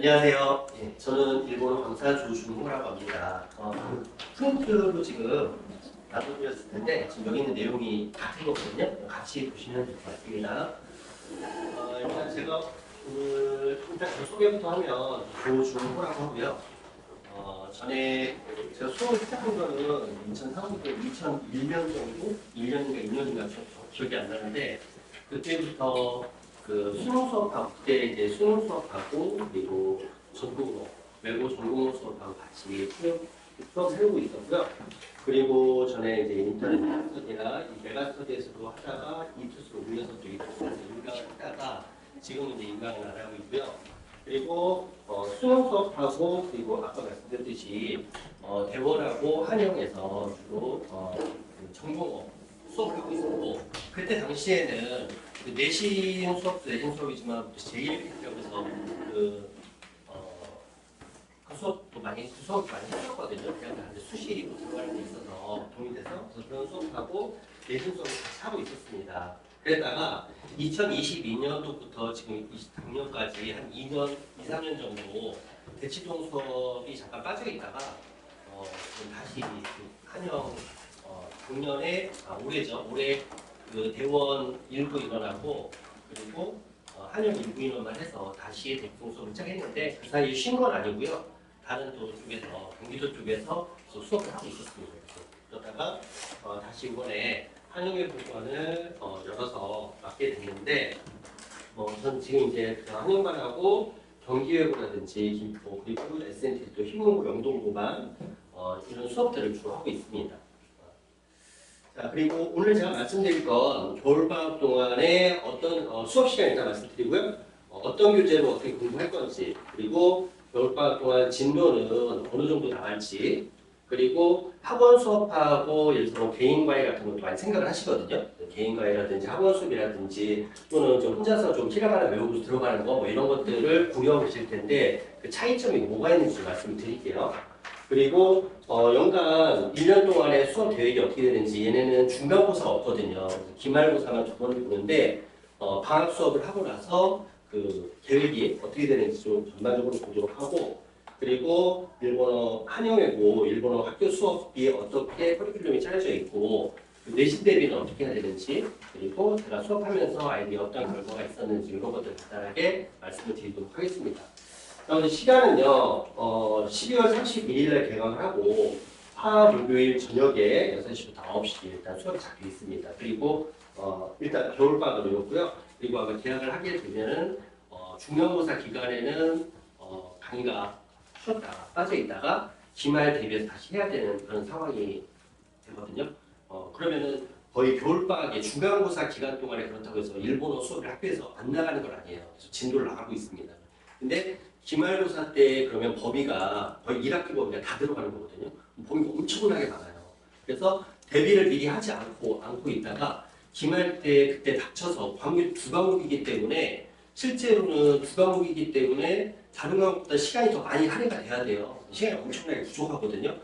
안녕하세요. 예, 저는 일본어 강사 조준호라고 합니다. 프린트로 지금 나눠드렸을 텐데 지금 여기 있는 내용이 같은 거거든요. 같이 보시면 될 것 같습니다. 일단 제가 오늘 일단 제 소개부터 하면 조준호라고 하고요. 전에 제가 수업을 시작한 거는 2001년 정도? 1년인가 2년인가 기억이 안 나는데 그때부터 그 수능 수업하고 그때 이제 수능 수업하고 그리고 전공어 외고 전공어 수업하고 같이 수업 해오고 있었고요. 그리고 전에 이제 인터넷 스터디나 메가스터디에서도 하다가 이투스로 올려서 또 이투스에서 인강을 하다가 지금은 이제 인강을 안 하고 있고요. 그리고 수능 수업하고 그리고 아까 말씀드렸듯이 대원하고 한영에서 주로 그 전공어 수업을 하고 있었고 그때 당시에는 그 내신 수업도 내신 수업이지만 제1기라고 해서 그 수업도 많이 그 수업 많이 했었거든요. 그냥 수시로 들어가는 데 있어서 도움이 돼서 그래서 그런 수업하고 내신 수업을 같이 하고 있었습니다. 그러다가 2022년도부터 지금 작년까지 한 2년, 2, 3년 정도 대치동 수업이 잠깐 빠져 있다가 다시 그 한영 작년에 올해죠. 올해 그 대원 일부 인원하고 그리고 한영 일부 인원만 해서 다시 대치동 수업을 시작했는데 그 사이에 쉰 건 아니고요. 다른 또 쪽에서 경기도 쪽에서 수업을 하고 있었습니다. 그러다가 다시 이번에 한영의 부관을 열어서 맡게 됐는데 전 지금 이제 한영반하고 경기외고라든지 김포 그리고 SNT 또 휘문고 영동고만 이런 수업들을 주로 하고 있습니다. 자 그리고 오늘 제가 말씀드릴 건 겨울방학 동안에 어떤 수업 시간 일단 말씀드리고요. 어떤 교재로 어떻게 공부할 건지 그리고 겨울방학 동안 진도는 어느 정도 나갈지 그리고 학원 수업하고 예를 들어 개인 과외 같은 것도 많이 생각을 하시거든요. 개인 과외라든지 학원 수업이라든지 또는 좀 혼자서 좀 키라가나 외우고 들어가는 거 뭐 이런 것들을 고려하고 계실 텐데 그 차이점이 뭐가 있는지 말씀을 드릴게요. 그리고 연간 1년 동안의 수업 계획이 어떻게 되는지 얘네는 중간고사가 없거든요. 기말고사만 두 번을 보는데 방학 수업을 하고 나서 그 계획이 어떻게 되는지 좀 전반적으로 보도록 하고 그리고 일본어 한영외고 일본어 학교 수업이 어떻게 커리큘럼이 짜여져 있고 내신 대비는 어떻게 해야 되는지 그리고 제가 수업하면서 아이들이 어떤 결과가 있었는지 이런 것들 간단하게 말씀을 드리도록 하겠습니다. 그럼 시간은요 12월 31일에 개강을 하고 화학 목요일 저녁에 6시부터 9시 일단 수업이 잡혀 있습니다. 그리고 일단 겨울방학이었고요. 그리고 아마 개학을 하게 되면은 중간고사 기간에는 강의가 쉬었다가 빠져 있다가 기말 대비해서 다시 해야 되는 그런 상황이 되거든요. 그러면은 거의 겨울방학에 중간고사 기간 동안에 그렇다고 해서 일본어 수업을 학교에서 안 나가는 건 아니에요. 그래서 진도를 나가고 있습니다. 근데 기말고사 때 그러면 범위가 거의 1학기 범위가 다 들어가는 거거든요. 범위가 엄청나게 많아요. 그래서 대비를 미리 하지 않고 있다가 기말 때 그때 닥쳐서 과목이 두 과목이기 때문에 실제로는 두 과목이기 때문에 다른 과목보다 시간이 더 많이 할애가 돼야 돼요. 시간이 엄청나게 부족하거든요.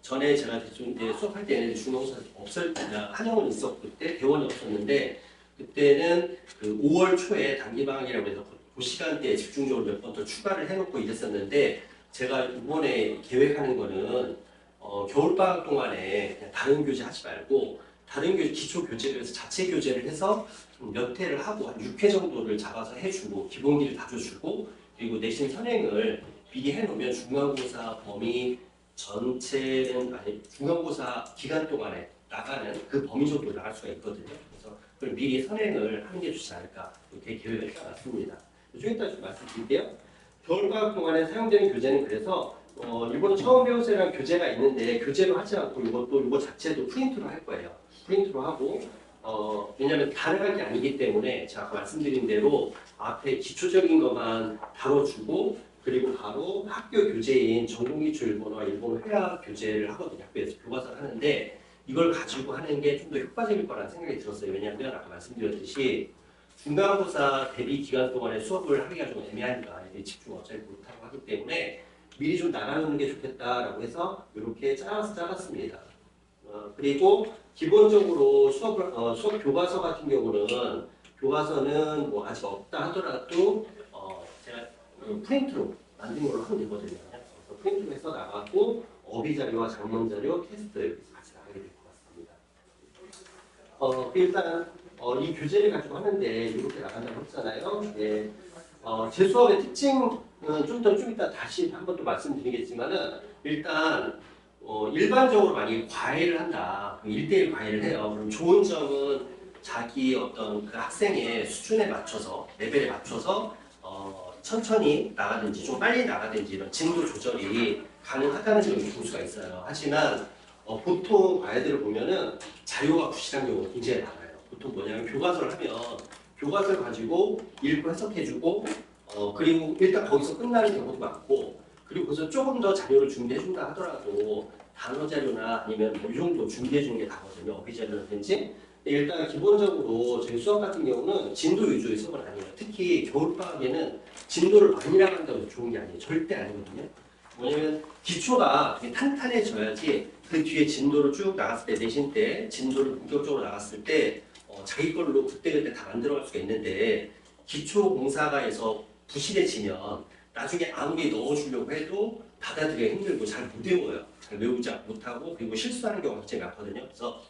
전에 제가 대충 이제 수업할 때는 중간고사 없을 때나 한영은 있었고 그때 대원이 없었는데 그때는 그 5월 초에 단기방학이라고 해서 그 시간대에 집중적으로 몇 번 더 추가를 해놓고 이랬었는데 제가 이번에 계획하는 거는 겨울방학 동안에 그냥 다른 교재 하지 말고 다른 교재, 기초 교재를 해서 자체 교재를 해서 몇 회를 하고 한 6회 정도를 잡아서 해주고 기본기를 다져주고 그리고 내신 선행을 미리 해놓으면 중간고사 범위 전체는 아니 중간고사 기간 동안에 나가는 그 범위 정도 나갈 수가 있거든요. 그래서 그걸 미리 선행을 하는 게 좋지 않을까 이렇게 계획을 해놨습니다. 좀 이따 좀 말씀드릴게요. 겨울방학 동안에 사용되는 교재는 그래서 일본어 처음 배우세요라는 교재가 있는데 교재로 하지 않고 이거 자체도 프린트로 할 거예요. 프린트로 하고 왜냐하면 다르게 게 아니기 때문에 제가 아까 말씀드린 대로 앞에 기초적인 것만 다뤄주고 그리고 바로 학교 교재인 전공기초 일본어와 일본어 회화 교재를 하거든요. 학교에서 교과서를 하는데 이걸 가지고 하는 게 좀 더 효과적일 거라는 생각이 들었어요. 왜냐하면 아까 말씀드렸듯이 중간고사 대비 기간 동안에 수업을 하기가 좀 애매하니까 애들이 집중 어차피 못하고 하기 때문에 미리 좀 나가는 게 좋겠다라고 해서 이렇게 짜봤습니다. 그리고 기본적으로 수업 교과서 같은 경우는 교과서는 뭐 아직 없다 하더라도 제가 프린트로 만든 걸로 하면 되거든요. 그래서 프린트로 해서 나가고 어휘 자료와 장문 자료, 테스트 이렇게 같이 나가게 될 것 같습니다. 일단 이 교재를 가지고 하는데 이렇게 나간다고 했잖아요. 예. 제 수업의 특징은 좀 이따 다시 한 번 또 말씀드리겠지만은 일단 일반적으로 만약에 과외를 한다, 1대1 과외를 해요. 그럼 좋은 점은 자기 어떤 그 학생의 수준에 맞춰서 레벨에 맞춰서 천천히 나가든지 좀 빨리 나가든지 이런 진도 조절이 가능하다는 점을 볼 수가 있어요. 하지만 보통 과외들을 보면은 자료가 부실한 경우가 굉장히 많아요. 보통 뭐냐면 교과서를 하면 교과서를 가지고 읽고 해석해주고 그리고 일단 거기서 끝나는 경우도 많고 그리고 거기서 조금 더 자료를 준비해준다 하더라도 단어 자료나 아니면 뭐 이 정도 준비해주는 게 다거든요. 어휘 자료라든지. 일단 기본적으로 저희 수학 같은 경우는 진도 위주의 수업은 아니에요. 특히 겨울방학에는 진도를 많이 나간다고 해서 좋은 게 아니에요. 절대 아니거든요. 뭐냐면 기초가 되게 탄탄해져야지 그 뒤에 진도를 쭉 나갔을 때 내신 때 진도를 본격적으로 나갔을 때 자기 걸로 그때그때 다 만들어갈 수가 있는데 기초 공사가에서 부실해지면 나중에 아무리 넣어주려고 해도 받아들이기 힘들고 잘 못 외워요. 잘 외우지 못하고 그리고 실수하는 경우가 굉장히 많거든요. 그래서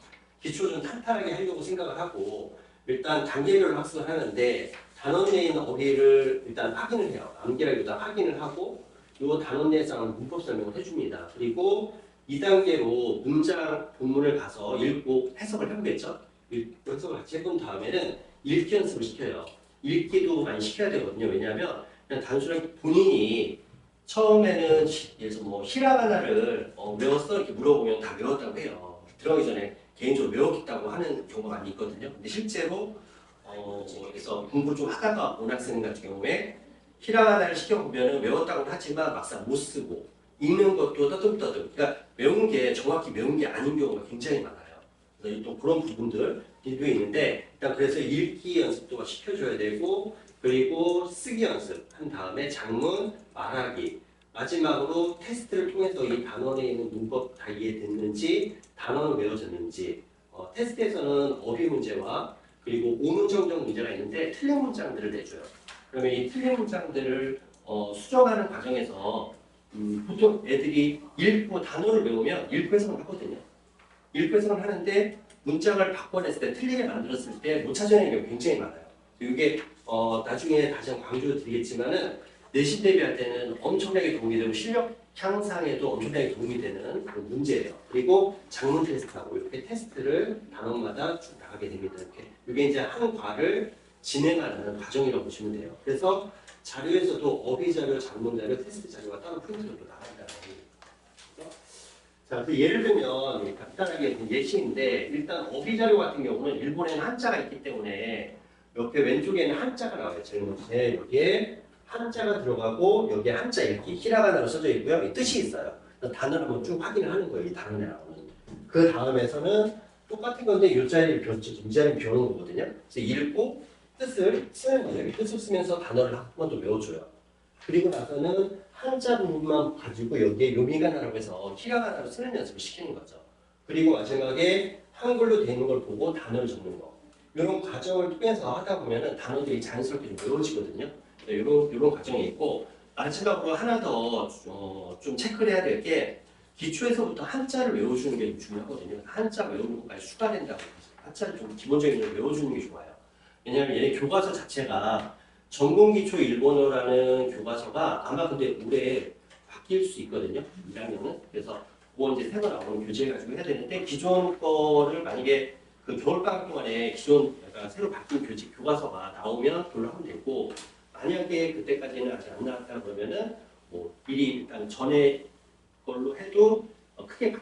기초를 좀 탄탄하게 하려고 생각을 하고 일단 단계별로 학습을 하는데 단원 내에 있는 어휘를 일단 확인을 해요. 암기라기보다 확인을 하고 이 단원 내에서 문법 설명을 해줍니다. 그리고 2단계로 문장 본문을 가서 읽고 해석을 해보겠죠. 읽고 해석을 같이 해본 다음에는 읽기 연습을 시켜요. 읽기도 많이 시켜야 되거든요. 왜냐하면 그냥 단순하게 본인이 처음에는 예를 들어서 뭐 히라가나를 외웠어? 이렇게 물어보면 다 외웠다고 해요. 들어가기 전에 개인적으로 외웠다고 하는 경우가 많이 있거든요. 근데 실제로 그래서 공부 좀 하다가 온 학생 같은 경우에 히라가나를 시켜보면 외웠다고는 하지만 막상 못 쓰고 읽는 것도 떠듬떠듬. 그러니까 외운 게 정확히 외운 게 아닌 경우가 굉장히 많아요. 그래서 또 그런 부분들 리뷰에 있는데 일단 그래서 읽기 연습도 시켜줘야 되고 그리고 쓰기 연습한 다음에 장문, 말하기 마지막으로 테스트를 통해서 이 단원에 있는 문법 다 이해됐는지 단어는 외워졌는지 테스트에서는 어휘 문제와 그리고 오문정정 문제가 있는데 틀린 문장들을 내줘요. 그러면 이 틀린 문장들을 수정하는 과정에서 보통 애들이 읽고 단어를 외우면 읽고 해석을 하거든요. 읽고 해석을 하는데 문장을 바꿔냈을 때 틀리게 만들었을 때 못 찾아내는 경우가 굉장히 많아요. 이게 나중에 다시 한번 강조드리겠지만은 내신 대비할 때는 엄청나게 도움이 되고 실력 향상에도 엄청나게 도움이 되는 그런 문제예요. 그리고 장문 테스트하고 이렇게 테스트를 단원마다 쭉 나가게 됩니다. 이렇게 이게 이제 한 과를 진행하는 과정이라고 보시면 돼요. 그래서 자료에서도 어휘 자료, 장문 자료, 테스트 자료가 따로 프린트로 나간다는 거예요. 자, 그 예를 들면 간단하게 예시인데 일단 어휘 자료 같은 경우는 일본에는 한자가 있기 때문에 옆에 왼쪽에는 한자가 나와요. 제일 먼저 여기에 한자가 들어가고 여기에 한자 읽기 히라가나로 써져 있고요. 이 뜻이 있어요. 단어를 한번 쭉 확인을 하는 거예요. 이 단어에 나오는. 그 다음에서는 똑같은 건데 이 자리를 비웠죠. 이 자리를 비우는 거거든요. 그래서 읽고 뜻을 쓰는 거예요. 이 뜻을 쓰면서 단어를 한 번 더 외워줘요. 그리고 나서는 한자 부분만 가지고 여기에 요미가나라고 해서 히라가나로 쓰는 연습을 시키는 거죠. 그리고 마지막에 한글로 되어 있는 걸 보고 단어를 적는 거. 이런 과정을 통해서 하다 보면 단어들이 자연스럽게 좀 외워지거든요. 이런 과정이 있고 마지막으로 하나 더 좀 체크를 해야 될 게 기초에서부터 한자를 외워주는 게 중요하거든요. 한자 외우는 것까지 추가된다고 해서 한자를 좀 기본적인 걸 외워주는 게 좋아요. 왜냐하면 얘 교과서 자체가 전공기초 일본어라는 교과서가 아마 근데 올해 바뀔 수 있거든요. 2학년은. 그래서 그거 이제 새로 나오는 교재 가지고 해야 되는데 기존 거를 만약에 그 겨울방학 동안에 기존 약간 새로 바뀐 교과서가 나오면 그걸로 하면 되고 만약에 그때까지는 아직 안 나왔다 그러면은 뭐 미리 일단 전에 걸로 해도 크게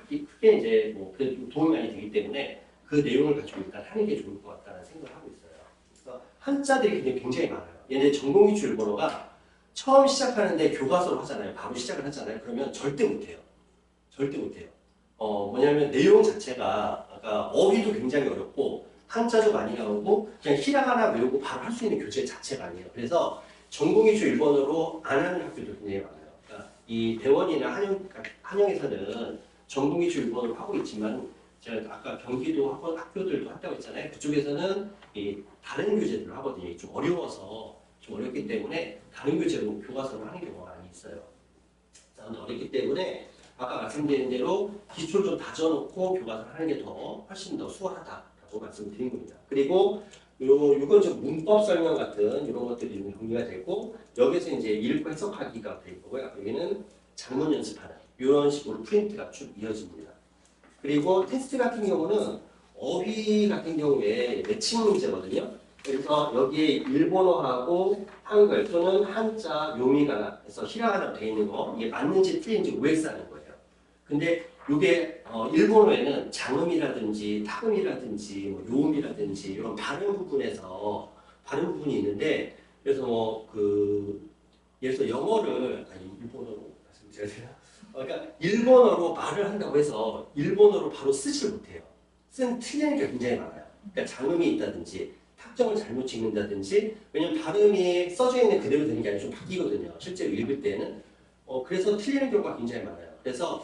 이제 뭐 그래도 도움이 많이 되기 때문에 그 내용을 가지고 일단 하는 게 좋을 것 같다는 생각을 하고 있어요. 그래서 한자들이 굉장히 많아요. 얘네 전공기초 일본어가 처음 시작하는데 교과서로 하잖아요. 바로 시작을 하잖아요. 그러면 절대 못해요. 절대 못해요. 뭐냐면 내용 자체가 아까 어휘도 굉장히 어렵고 한자도 많이 나오고 그냥 히라가나 외우고 바로 할 수 있는 교재 자체가 아니에요. 그래서 전공기초 일본어로 안 하는 학교도 굉장히 많아요. 그러니까 이 대원이나 한영에서는 전공기초 일본어로 하고 있지만 제가 아까 경기도 학교들도 한다고 했잖아요. 그쪽에서는 이 다른 교재들을 하거든요. 좀 어려워서 좀 어렵기 때문에 다른 교재로 교과서로 하는 경우가 많이 있어요. 어렵기 때문에 아까 말씀드린 대로 기초를 좀 다져놓고 교과서를 하는 게 더 훨씬 더 수월하다라고 말씀드린 겁니다. 그리고 이건 좀 문법 설명 같은 이런 것들이 좀 정리가 되고 여기서 이제 읽고 해석하기가 될 거고요. 여기는 작문 연습하는 이런 식으로 프린트가 쭉 이어집니다. 그리고 테스트 같은 경우는 어휘 같은 경우에 매칭 문제거든요. 그래서 여기에 일본어하고 한글 또는 한자 묘미가나 해서 히라가나로 되어 있는 거 이게 맞는지 틀린지 OX 하는 거예요. 근데 이게 일본어에는 장음이라든지 타음이라든지 뭐 요음이라든지 이런 발음 부분에서 발음 부분이 있는데 그래서 뭐 예를 들어 영어를 일본어로 말씀드려야 되나? 그러니까 일본어로 말을 한다고 해서 일본어로 바로 쓰질 못해요. 쓴 틀리는 게 굉장히 많아요. 그러니까 장음이 있다든지 탁정을 잘못 찍는다든지 왜냐면 발음이 써져 있는 그대로 되는 게 아니라 좀 바뀌거든요. 실제로 읽을 때는 그래서 틀리는 경우가 굉장히 많아요. 그래서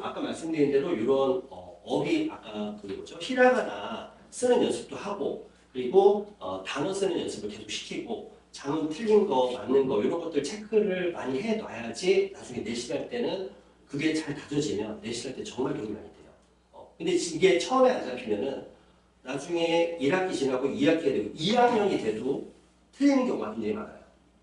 아까 말씀드린 대로 이런 어휘 아까 뭐죠 히라가나 쓰는 연습도 하고 그리고 단어 쓰는 연습을 계속 시키고 장음 틀린 거 맞는 거 이런 것들 체크를 많이 해놔야지 나중에 내신할 때는 그게 잘 다져지면 내신할 때 정말 도움이 많이 돼요. 근데 이게 처음에 안 잡히면은 나중에 1학기 지나고 2학기가 되고 2학년이 돼도 틀리는 경우가 굉장히 많아요.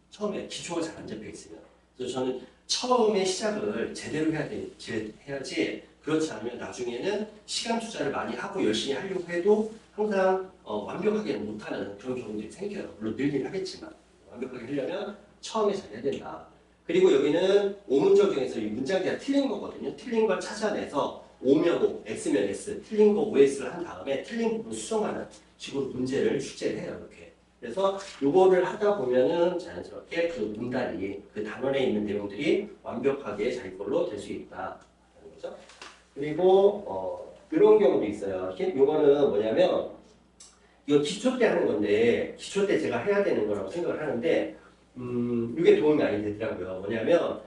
처음에 기초가 잘 안 잡혀 있으면. 그래서 저는 처음에 시작을 제대로 해야지 그렇지 않으면 나중에는 시간 투자를 많이 하고 열심히 하려고 해도 항상 완벽하게 못하는 그런 경우들이 생겨요. 물론 늘긴 하겠지만 완벽하게 하려면 처음에 잘해야 된다. 그리고 여기는 오문절 중에서 이 문장이 틀린 거거든요. 틀린 걸 찾아내서 O면 O, X면 X, 틀린 거 OX를 한 다음에 틀린 부분 수정하는 식으로 문제를 출제를 해요. 이렇게. 그래서 요거를 하다 보면은 자연스럽게 그 문단이 그 단원에 있는 내용들이 완벽하게 자기 걸로 될 수 있다. 거죠. 그리고 이런 경우도 있어요. 요거는 뭐냐면 이거 기초 때 하는 건데 기초 때 제가 해야 되는 거라고 생각을 하는데 이게 도움이 많이 되더라고요. 뭐냐면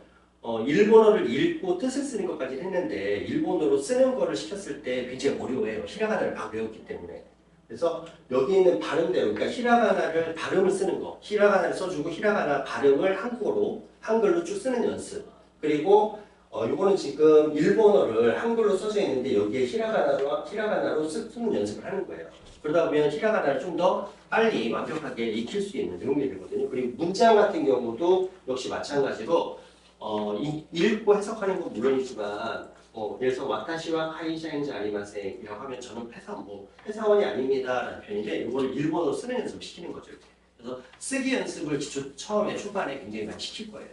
일본어를 읽고 뜻을 쓰는 것까지 했는데 일본어로 쓰는 거를 시켰을 때 굉장히 어려워해요. 히라가나를 막 외웠기 때문에. 그래서 여기 있는 발음대로 그러니까 히라가나를 발음을 쓰는 거 히라가나를 써주고 히라가나 발음을 한글로 쭉 쓰는 연습 그리고 요거는 지금 일본어를 한글로 써져 있는데 여기에 히라가나로 쓰는 연습을 하는 거예요. 그러다 보면 히라가나를 좀 더 빨리 완벽하게 익힐 수 있는 내용이 되거든요. 그리고 문장 같은 경우도 역시 마찬가지로 읽고 해석하는 건 물론이지만 예를 들어서 와타시와 카이샤인지 아리마센이라고 하면 저는 회사원이 아닙니다라는 표현인데 이걸 일본어로 쓰는 연습을 시키는 거죠. 이렇게. 그래서 쓰기 연습을 처음에 초반에 굉장히 많이 시킬 거예요.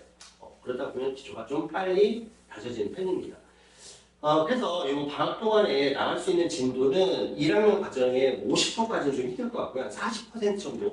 그러다 보면 기초가 좀 빨리 다져지는 편입니다. 그래서 이 방학 동안에 나갈 수 있는 진도는 1학년 과정에 50%까지는 좀 힘들 것 같고요. 40% 정도,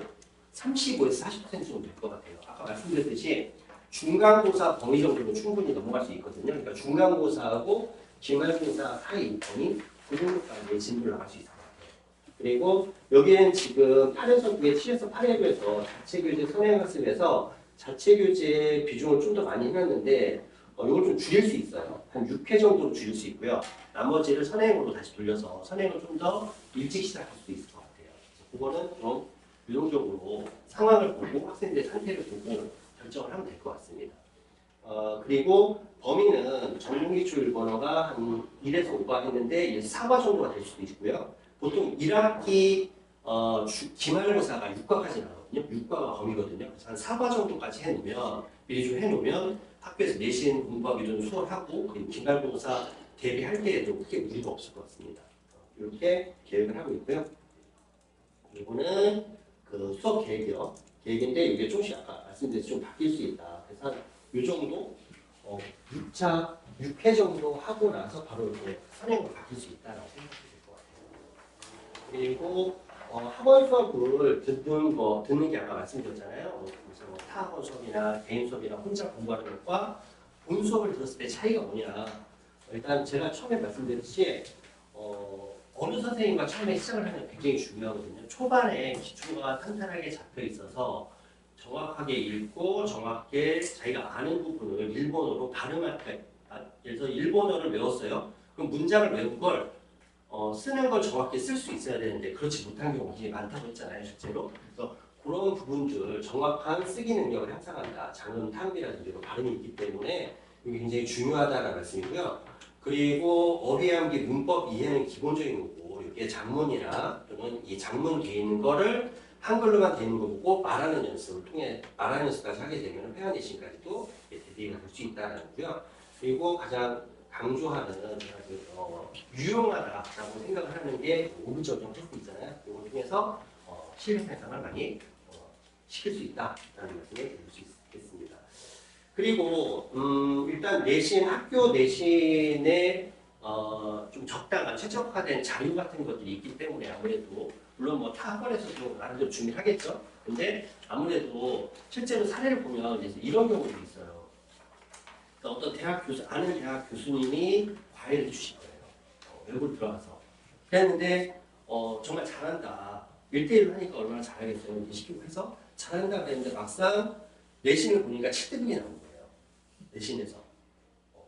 35에서 40% 정도 될 것 같아요. 아까 말씀드렸듯이 중간고사 범위 정도는 충분히 넘어갈 수 있거든요. 그러니까 중간고사하고 기말고사 사이 범위 그 정도까지 진도를 나갈 수 있을 것 같아요. 그리고 여기는 지금 8연속에 7에서 8회부에서 자체교재 선행학습에서 자체교재 비중을 좀 더 많이 해놨는데 이걸 좀 줄일 수 있어요. 한 6회 정도로 줄일 수 있고요. 나머지를 선행으로 다시 돌려서 선행을 좀 더 일찍 시작할 수도 있을 것 같아요. 그거는 좀 유동적으로 상황을 보고 학생들의 상태를 보고 결정을 하면 될 것 같습니다. 그리고 범위는 전공기초 일본어가 한 1에서 5과 했는데 4과 정도가 될 수도 있고요. 보통 1학기 기말고사가 6과까지 나거든요. 6과가 범위거든요. 그래서 한 4과 정도까지 해놓으면 미리 좀 해놓으면 학교에서 내신 공부하기도 좀 수월하고 그리고 기말고사 대비할 때에도 크게 무리가 없을 것 같습니다. 이렇게 계획을 하고 있고요. 이거는 그 수업 계획인데 이게 조금씩 아까 말씀드렸듯이 좀 바뀔 수 있다. 그래서 이 정도 6회 정도 하고 나서 바로 이렇게 선행으로 바뀔 수 있다라고 생각이 될 것 같아요. 그리고 학원 수업을 듣는 게 아까 말씀드렸잖아요. 그래서 타학원 수업이나 개인 수업이나 혼자 공부하는 것과 본 수업을 들었을 때 차이가 뭐냐. 일단 제가 처음에 말씀드렸듯이 어느 선생님과 처음에 시작을 하는 게 굉장히 중요하거든요. 초반에 기초가 탄탄하게 잡혀 있어서 정확하게 읽고 정확하게 자기가 아는 부분을 일본어로 발음할 때 예를 들어 일본어를 외웠어요. 그럼 문장을 외운 걸 쓰는 걸 정확히 쓸 수 있어야 되는데 그렇지 못한 경우가 굉장히 많다고 했잖아요. 실제로. 그래서 그런 부분들 정확한 쓰기 능력을 향상한다. 장문 타음이라든지 이런 발음이 있기 때문에 이게 굉장히 중요하다는 말씀이고요. 그리고 어휘암기 문법 이해는 기본적인 거고 이게 장문이나 또는 이 장문 돼 있는 거를 한글로만 되는 거 보고 말하는 연습을 통해 말하는 연습까지 하게 되면 회화 내신까지도 대비가 될 수 있다는 거고요. 그리고 가장 강조하는 유용하다라고 생각을 하는 게 오브저정 테스트 있잖아요. 이걸 통해서 실력 향상을 많이 시킬 수 있다라는 말씀을 드릴 수 있겠습니다. 그리고 일단 내신 학교 내신에 좀 적당한 최적화된 자료 같은 것들이 있기 때문에 아무래도 물론 뭐 타 학원에서도 나름대로 준비를 하겠죠. 근데 아무래도 실제로 사례를 보면 이제 이런 경우도 있어요. 그러니까 어떤 대학 교수 아는 대학 교수님이 과외를 주신 거예요. 외부로 들어가서 그랬는데 정말 잘한다. 1대1로 하니까 얼마나 잘하겠어요. 이렇게 시키고 해서 잘한다 그랬는데 막상 내신을 보니까 7등급이 나온 거예요. 내신에서.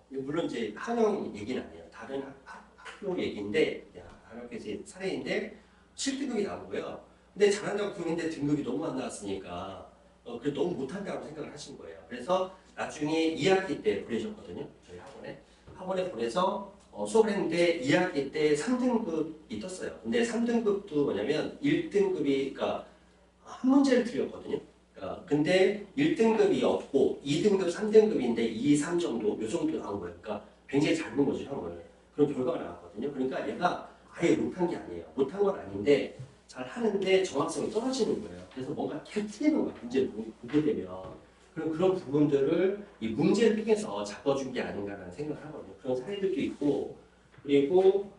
물론 이제 한영 얘기는 아니에요. 다른 학교 얘기인데 다른 학교에서 사례인데 7등급이 나온 거예요. 근데 잘한다고 부르는데 등급이 너무 안 나왔으니까 그래 너무 못한다고 생각을 하신 거예요. 그래서 나중에 2학기 때 보내셨거든요. 저희 학원에 보내서 수업을 했는데 2학기 때 3등급이 떴어요. 근데 3등급도 뭐냐면 1등급이 그러니까 한 문제를 틀렸거든요. 근데 1등급이 없고 2등급, 3등급인데 2, 3 정도 요 정도 나온 거예요. 그러니까 굉장히 잘 본 거죠, 형을. 그런 결과가 나왔거든요. 그러니까 얘가 아예 못한 게 아니에요. 못한 건 아닌데 잘 하는데 정확성이 떨어지는 거예요. 그래서 뭔가 계속 틀리는 거예요. 문제를 보게 되면. 그럼 그런 부분들을 이 문제를 통해서 잡아준 게 아닌가라는 생각을 하거든요. 그런 사례들도 있고 그리고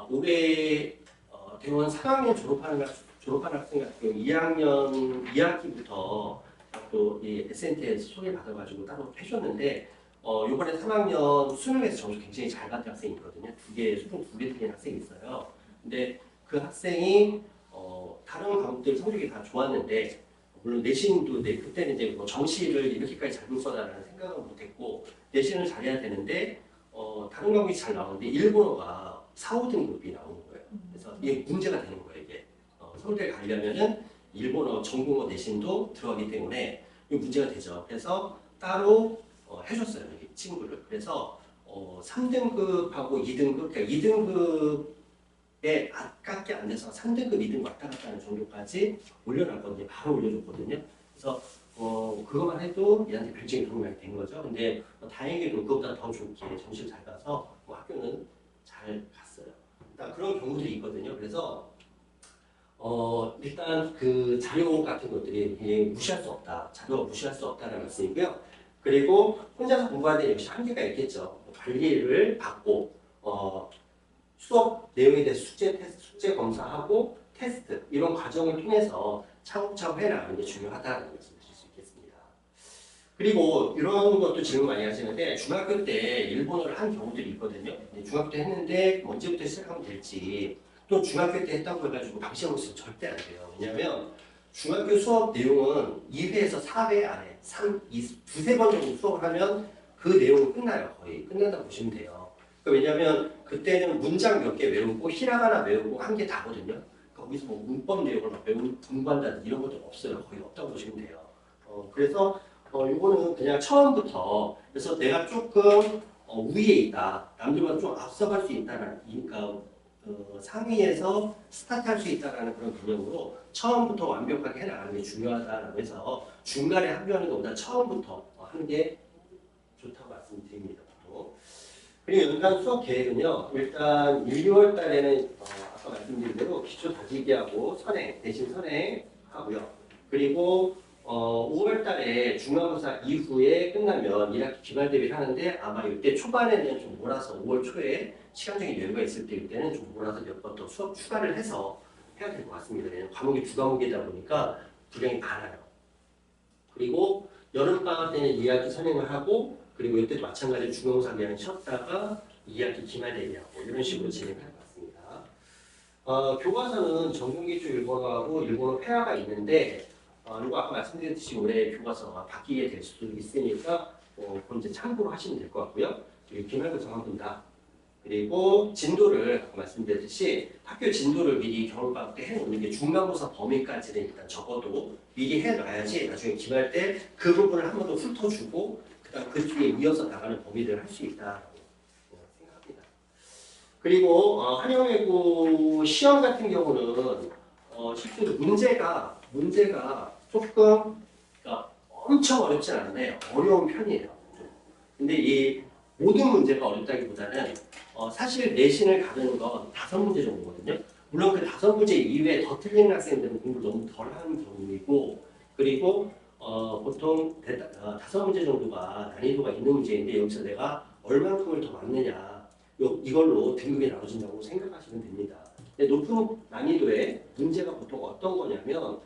올해 대원 3학년 졸업하는 학생 같은 경우 2학년 2학기부터 또 이 SNT에서 소개받아가지고 따로 해줬는데 이번에 3학년 수능에서 점수 굉장히 잘 받은 학생이 있거든요. 수능 2개 틀린 학생이 있어요. 근데 그 학생이 다른 과목들 성적이 다 좋았는데 물론 내신도 그때는 이제 뭐 정시를 이렇게까지 잘 볼 거다라는 생각은 못했고 내신을 잘해야 되는데 다른 과목이 잘 나오는데 일본어가 4, 5등급이 나오는 거예요. 그래서 이게 문제가 되는 거예요. 이게 서울대 가려면은 일본어 전공어 내신도 들어가기 때문에 이 문제가 되죠. 그래서 따로 해줬어요. 이 친구를. 그래서 3등급하고 2등급, 그러니까 2등급에 아깝게 안 돼서 3등급, 2등급 왔다 갔다 하는 정도까지 올려놨거든요. 바로 올려줬거든요. 그래서 그것만 해도 얘한테 별점이 너무 많이 된 거죠. 근데 다행히도 그것보다 더 좋게 점수를 잘 가서 학교는 잘 갔어요. 일단 그런 경우들이 있거든요. 그래서 일단 그 자료 같은 것들이 무시할 수 없다. 자료가 무시할 수 없다는 말씀이고요. 그리고 혼자서 공부하는 데 역시 한계가 있겠죠. 관리를 받고 수업 내용에 대해서 숙제 검사하고 테스트 이런 과정을 통해서 차곡차곡 해나가는 게 중요하다는 말씀을 드릴 수 있겠습니다. 그리고 이런 것도 질문 많이 하시는데 중학교 때 일본어를 한 경우들이 있거든요. 중학교 때 했는데 언제부터 시작하면 될지 또 중학교 때 했다고 해가지고 방치하고 있으면 절대 안 돼요. 왜냐하면 중학교 수업 내용은 2회에서 4회 안에 두세 번 정도 수업을 하면 그 내용은 끝나요. 거의 끝난다고 보시면 돼요. 왜냐하면 그때는 문장 몇 개 외우고 히라가나 외우고 한 개 다거든요. 거기서 뭐 문법 내용을 막 공부한다든지 이런 것도 없어요. 거의 없다고 보시면 돼요. 그래서 이거는 그냥 처음부터 그래서 내가 조금 위에 있다. 남들보다 좀 앞서갈 수 있다는 그러니까 상위에서 스타트할 수 있다는 그런 개념으로 처음부터 완벽하게 해나가는 게 중요하다고 해서 중간에 합류하는 것보다 처음부터 하는 게 좋다고 말씀드립니다. 그리고 연간 수업 계획은요. 일단 1, 2월 달에는 아까 말씀드린 대로 기초 다지기하고 내신 선행하고요. 그리고 5월 달에 중간고사 이후에 끝나면 1학기 기말 대비를 하는데 아마 이때 초반에는 좀 몰아서 5월 초에 시간적인 여유가 있을 때는 좀 몰아서 몇 번 더 수업 추가를 해서 해야 될 것 같습니다. 왜냐하면 과목이 2과목이다 보니까 분량이 많아요. 그리고 여름방학 때는 2학기 선행을 하고 그리고 이때도 마찬가지로 중간고사 기간 쉬었다가 2학기 기말 대비하고 이런 식으로 진행할 것 같습니다. 교과서는 전공기초 일본어하고 일본어 폐하가 있는데 이거 아까 말씀드렸듯이 올해 교과서가 바뀌게 될 수도 있으니까 그건 이제 참고로 하시면 될 것 같고요. 그리고 기말고사 한 분 다 그리고 진도를 아까 말씀드렸듯이 학교 진도를 미리 겨울방학 때 해놓는 게 중간고사 범위까지는 일단 적어도 미리 해놔야지 나중에 기말 때 그 부분을 한 번 더 훑어주고 그다음 그 뒤에 이어서 나가는 범위를 할 수 있다라고 생각합니다. 그리고 한영외고 시험 같은 경우는 실제로 문제가 조금 그러니까 엄청 어렵진 않은데 어려운 편이에요. 근데 이 모든 문제가 어렵다기보다는 사실 내신을 가르는 건 5문제 정도거든요. 물론 그 5문제 이외에 더 틀리는 학생들은 공부 너무 덜한 경우이고 그리고 보통 5문제 정도가 난이도가 있는 문제인데 여기서 내가 얼만큼을 더 맞느냐 이걸로 등급이 나눠진다고 생각하시면 됩니다. 근데 높은 난이도의 문제가 보통 어떤 거냐면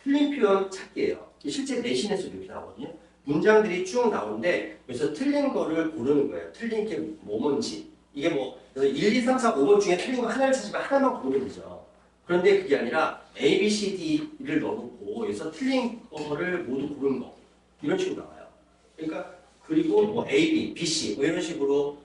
틀린 표현 찾기예요. 실제 내신에서 이렇게 나오거든요. 문장들이 쭉 나오는데 여기서 틀린 거를 고르는 거예요. 틀린 게 뭔지. 이게 뭐 1, 2, 3, 4, 5번 중에 틀린 거 하나를 찾으면 하나만 고르면 되죠. 그런데 그게 아니라 A, B, C, D를 넣어놓고 여기서 틀린 거를 모두 고르는 거. 이런 식으로 나와요. 그러니까 그리고 뭐 A, B, B, C 뭐 이런 식으로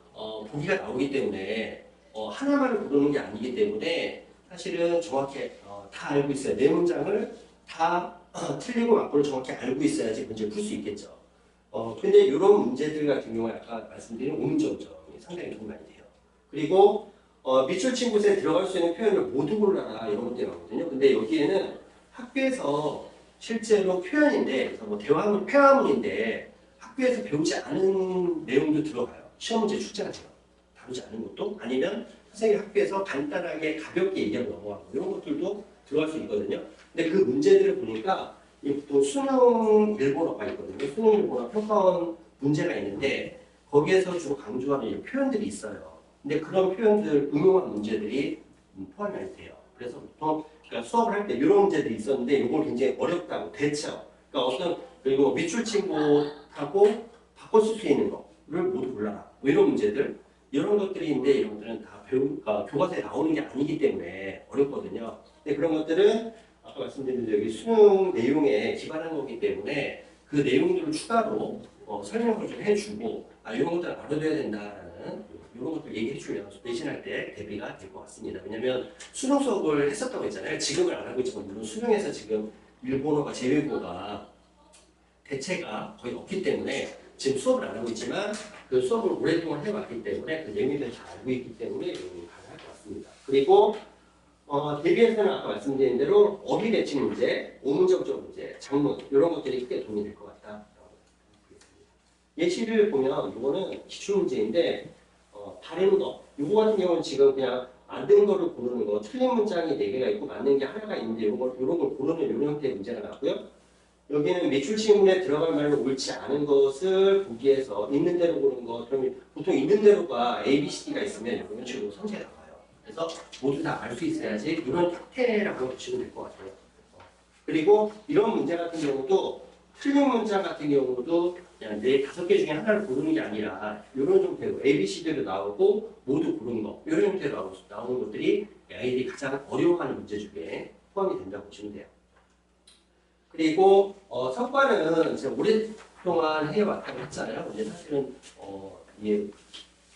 보기가 나오기 때문에 하나만을 고르는 게 아니기 때문에 사실은 정확히 다 알고 있어요. 네 문장을 다 틀리고 맞고를 정확히 알고 있어야지 문제를 풀 수 있겠죠. 근데 이런 문제들 같은 경우에 아까 말씀드린 오문정점이 상당히 도움이 많이 돼요. 그리고 밑줄친 곳에 들어갈 수 있는 표현을 모두 골라라 이런 것들이 나오거든요. 근데 여기에는 학교에서 실제로 표현인데 그래서 뭐 대화문, 회화문인데 학교에서 배우지 않은 내용도 들어가요. 시험 문제 출제가 돼요. 다루지 않은 것도 아니면 선생님이 학교에서 간단하게 가볍게 얘기하고 넘어가고 이런 것들도 들어갈 수 있거든요. 근데 그 문제들을 보니까 보통 수능 일본어가 있거든요. 수능 일본어 평가원 문제가 있는데 거기에서 주로 강조하는 표현들이 있어요. 근데 그런 표현들 응용한 문제들이 포함이 안 돼요. 그래서 보통 수업을 할 때 이런 문제들이 있었는데 이걸 굉장히 어렵다고 대처. 그러니까 어떤 그리고 밑줄 친 곳하고 바꿔 쓸 수 있는 거를 모두 골라라. 뭐 이런 문제들 이런 것들이 있는데 이런 것들은 다 교과서에 나오는 게 아니기 때문에 어렵거든요. 근데 그런 것들은 아까 말씀드린 여기 수능 내용에 기반한 거기 때문에 그 내용들을 추가로 설명을 좀 해주고 이런 것들을 알아둬야 된다라는 이런 것들 얘기해주면 내신할 때 대비가 될 것 같습니다. 왜냐하면 수능 수업을 했었다고 했잖아요. 지금은 안 하고 있지만 물론 수능에서 지금 일본어가 제외고가 대체가 거의 없기 때문에 지금 수업을 안 하고 있지만 그 수업을 오랫동안 해왔기 때문에 그 내용에 대해서 잘 알고 있기 때문에 이런 가능할 것 같습니다. 그리고 대비해서는 아까 말씀드린 대로 어휘 배치 문제, 오문정적 문제, 작문 이런 것들이 크게 도움이 될 것 같다. 예시를 보면 이거는 기출 문제인데 다른 거 이거 같은 경우는 지금 그냥 만든 거를 고르는 거 틀린 문장이 4개가 있고 맞는 게 하나가 있는데 이런 걸 고르는 이런 형태의 문제가 나왔고요. 여기는 밑줄 친문에 들어갈 말로 옳지 않은 것을 보기에서 있는 대로 고르는 거 그러면 보통 있는 대로가 A, B, C, D가 있으면 이런 식으로 성질이 나와요. 그래서 모두 다 알 수 있어야지 이런 형태라고 보시면 될 것 같아요. 그리고 이런 문제 같은 경우도 틀린 문장 같은 경우도 그냥 5개 중에 하나를 고르는 게 아니라 이런 형태로 A, B, C대로 나오고 모두 고르는 거 이런 형태로 나오는 것들이 아이들이 가장 어려워하는 문제 중에 포함이 된다고 보시면 돼요. 그리고 성과는 제가 오랫동안 해왔다고 했잖아요. 근데 사실은 이게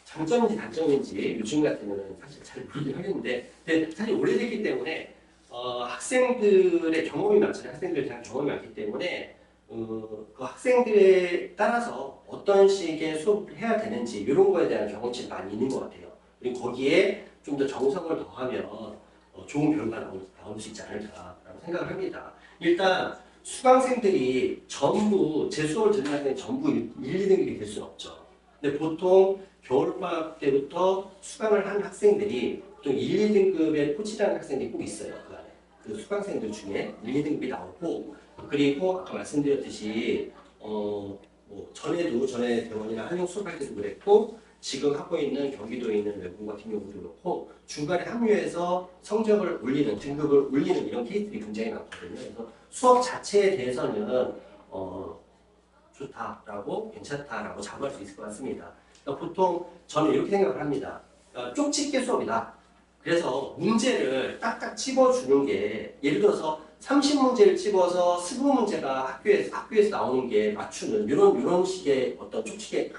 장점인지 단점인지 요즘 같으면 사실 잘 모르긴 하겠는데 근데 사실 오래됐기 때문에 학생들의 경험이 많잖아요. 학생들에 대한 경험이 많기 때문에 그 학생들에 따라서 어떤 식의 수업을 해야 되는지 이런 거에 대한 경험치가 많이 있는 것 같아요. 그리고 거기에 좀 더 정성을 더하면 좋은 결과가 나올 수 있지 않을까라고 생각을 합니다. 일단 수강생들이 전부 제 수업을 듣는 학생이 전부 1, 2등급이 될 수는 없죠. 근데 보통 겨울방학 때부터 수강을 한 학생들이 보통 1, 2등급에 포진하는 학생들이 꼭 있어요. 그 안에. 그 수강생들 중에 1, 2등급이 나오고 그리고 아까 말씀드렸듯이 뭐 전에 대원이나 한영 수업할 때도 그랬고 지금 하고 있는 경기도에 있는 외국 같은 경우도 그렇고 중간에 합류해서 성적을 올리는 등급을 올리는 이런 케이스들이 굉장히 많거든요. 그래서 수업 자체에 대해서는 좋다라고 괜찮다라고 자부할 수 있을 것 같습니다. 그러니까 보통 저는 이렇게 생각을 합니다. 쪽집게 수업이다. 그래서 문제를 딱딱 집어주는 게 예를 들어서 30문제를 집어서 15문제가 학교에서 나오는 게 맞추는 이런 식의 어떤 쪽집게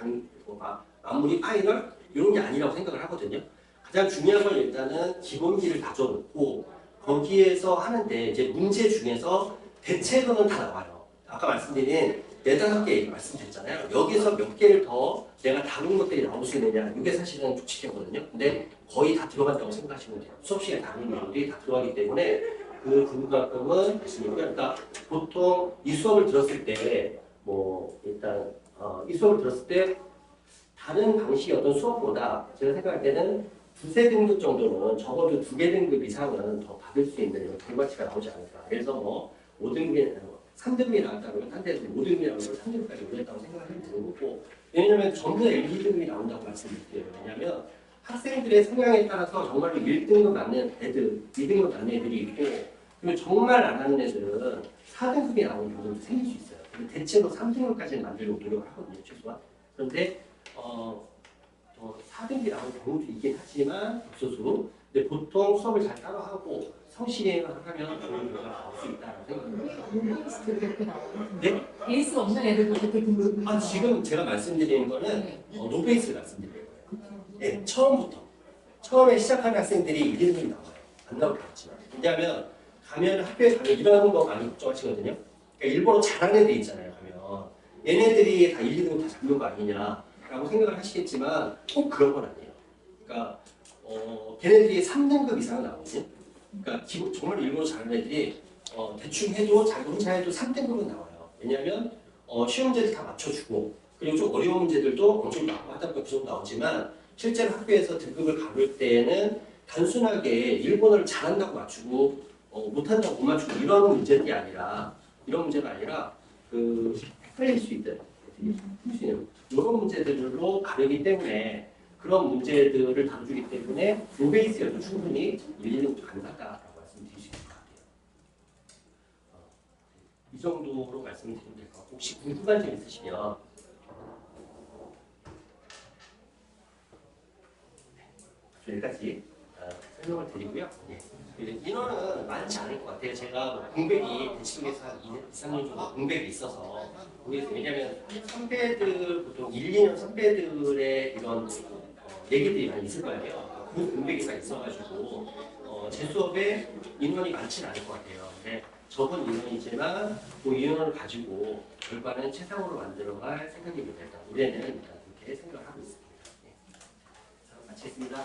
마무리 파이널 이런 게 아니라고 생각을 하거든요. 가장 중요한 건 일단은 기본기를 다져놓고 거기에서 하는데 이제 문제 중에서 대책은 다 나와요. 아까 말씀드린 4-5개 말씀드렸잖아요. 여기서 몇 개를 더 내가 다른 것들이 나올 수 있느냐 이게 사실은 조치거든요. 근데 거의 다 들어간다고 생각하시면 돼요. 수업 시간에 다른 내용들이 다 들어가기 때문에 그 부분만큼은 말씀드리고요. 그러니까 보통 이 수업을 들었을 때 뭐 일단 이 수업을 들었을 때 다른 방식의 어떤 수업보다 제가 생각할 때는 2-3등급 정도는 적어도 2개 등급 이상은 더 받을 수 있는 이런 결과치가 나오지 않을까. 그래서 뭐 5등급이 3등급이 나왔다 그러면 한 대에서 5등급이 나오면 3등급까지 올렸다고 생각하면 되는 거고 왜냐하면 전부 다 1, 2등급이 나온다고 말씀드릴게요. 왜냐하면 학생들의 성향에 따라서 정말로 1등급 맞는 애들, 2등급 맞는 애들이 있고 그리고 정말 안 하는 애들은 4등급이 나오는 경우도 생길 수 있어요. 근데 대체로 3등급까지는 만들려고 노력을 하거든요. 최소한. 그런데 4등급이 나오는 경우도 있긴 하지만 극소수. 근데 보통 수업을 잘 따라하고 성실히만 하면 좋은 결과가 나올 수 있다고 생각합니다. 노베이스도 그렇게 나와요. 네? 베이스 없는 애들도 그렇게 등급이 지금 제가 말씀드리는 거는 노베이스 말씀드리는 거예요. 네, 처음에 시작하는 학생들이 1, 2등급이 나와요. 안 나올 것 같지만. 왜냐하면 학교에 가면 이런 거 많이 걱정하시거든요. 그러니까 일본어 잘하는 애들 있잖아요. 가면 얘네들이 다 1, 2등급 다 잡는 거 아니냐라고 생각을 하시겠지만 꼭 그런 건 아니에요. 그러니까 걔네들이 3등급 이상 나오거든요. 그러니까 정말 일본어 잘하는 애들이 대충 해도 자기 혼자 해도 3등급은 나와요. 왜냐하면 쉬운 문제들 다 맞춰주고 그리고 좀 어려운 문제들도 어느 정도 하다 보니까 그 정도 나오지만 실제로 학교에서 등급을 가를 때에는 단순하게 일본어를 잘한다고 맞추고 못한다고 못 맞추고 이런 문제가 아니라 헷갈릴 수 있는 이런 문제들로 가르기 때문에 그런 문제들을 다루기 때문에 노베이스여도 충분히 1, 2등급 가능하다라고 말씀드릴 수 있을 것 같아요. 이 정도로 말씀드리면 될 것 같고 혹시 궁금한 점 있으시면 여기까지 설명을 드리고요. 예. 인원은 많지 않을 것 같아요. 제가 공백이 대치동에서 한 2, 3년 정도 공백이 있어서 모르겠어요. 왜냐하면 선배들 보통 1, 2년 선배들의 이런 얘기들이 많이 있을 거예요. 그 공백이 많이 있어가지고 제 수업에 인원이 많지는 않을 것 같아요. 근데 적은 인원이지만 그 인원을 가지고 결과는 최상으로 만들어갈 생각입니다. 일단 올해는 일단 그렇게 생각을 하고 있습니다. 네. 자, 마치겠습니다.